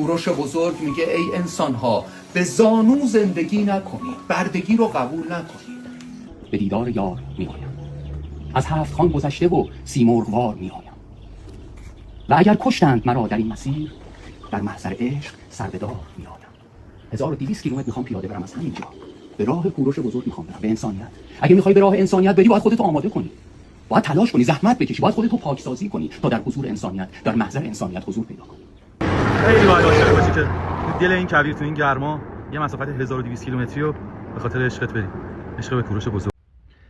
کوروش بزرگ میگه ای انسان ها به زانو زندگی نکنید، بردگی رو قبول نکنید. به دیدار یار می آیم، از 7 خوان گذشته و سیمرغوار می آیم. و اگر کشتند مرا در این مسیر، در محضر عشق سر به دار می آیم. 1200 کیلومتر میخوام پیاده برم از همینجا، به راه کوروش بزرگ میخوام برم، به انسانیت. اگه میخوای به راه انسانیت بری، باید خودتو آماده کنی، باید تلاش کنی، زحمت بکشی، باید خودتو پاکسازی کنی تا در حضور انسانیت، در محضر انسانیت حضور پیدا کنی. خیلی باید عاشق باشی که دل این کویر تو این گرما یه مسافت 1200 کیلومتری رو به خاطر عشقت بری، عشق به کوروش بزرگ.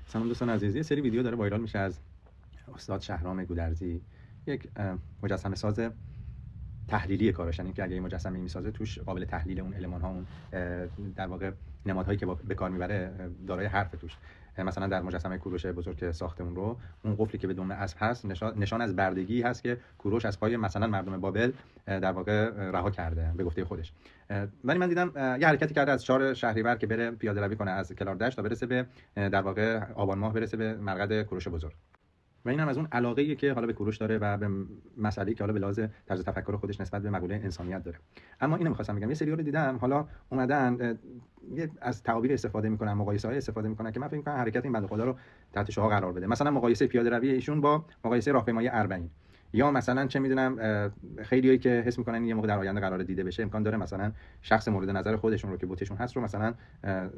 سلام دوستان عزیز، یه سری ویدیو داره وایرال میشه از استاد شهرام گودرزی، یک مجسمه ساز تحلیلی کارش، یعنی که اگه این مجسمه میسازه توش قابل تحلیل اون المان ها، اون در واقع نمادهایی که به کار میبره دارای حرف توش. مثلا در مجسمه کوروش بزرگ که ساخته اون رو، اون قفلی که به دم اسب هست نشان از بردگی هست که کوروش از پای مثلا مردم بابل در واقع رها کرده به گفته خودش. ولی من دیدم یه حرکتی کرده از 4 شهریور که بره پیاده روی کنه از کلاردشت تا برسه به در واقع آبان ماه، برسه به مرقد کوروش بزرگ. و این هم از اون علاقه‌ای که حالا به کوروش داره و به مسئله‌ای که حالا به لحاظ طرز تفکر خودش نسبت به مقوله انسانیت داره. اما اینو می‌خواستم بگم، یه سری‌ها رو دیدم حالا اومدن از تعابیر استفاده می‌کنن، مقایسه‌های استفاده می‌کنن که من فکر می‌کنم حرکت این بنده خدا رو تحت شعاع قرار بده. مثلا مقایسه پیاده روی ایشون با مقایسه راهپیمایی اربعین، یا مثلا چه میدونم خیلیایی که حس میکنن یه موقع در آینده قرار دیده بشه، امکان داره مثلا شخص مورد نظر خودشون رو که بوتشون هست رو مثلا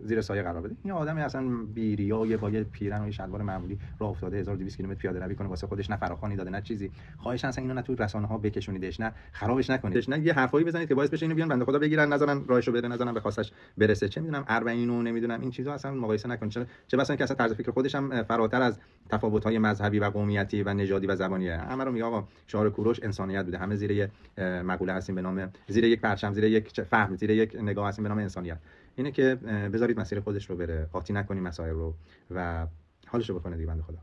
زیر سایه قرار بده. این آدمی اصلا بیریای با یه پیرن و یه شلوار معمولی راه افتاده 1200 کیلومتر پیاده روی کنه واسه خودش، نه فراخوانی داده نه چیزی. خواهش اصلا اینو نه تو رسانه‌ها بکشونیدش، نه خرابش نکنید، نه یه حرفایی بزنید که باعث بشه اینو بیان بنده خدا بگیرن، نذارن راهشو بره، نذارن به خواستش برسه. چه میدونم اربعین و نمیدونم این چیزا اصلا مقایسه نکنید. چه بسا اینکه اصلا طرز فکر خودش هم فراتر از تفاوت‌های مذهبی و قومیتی و نژادی و زبانیه. همه رو میگه آقا شعار کوروش انسانیت بوده، همه زیر یک مقوله هستیم به نام، زیر یک پرچم، زیر یک فهم، زیر یک نگاه هستیم به نام انسانیت. اینه که بذارید مسیر خودش رو بره، قاطی نکنید مسائل رو و حالش رو بکنه دیگه بنده خدا.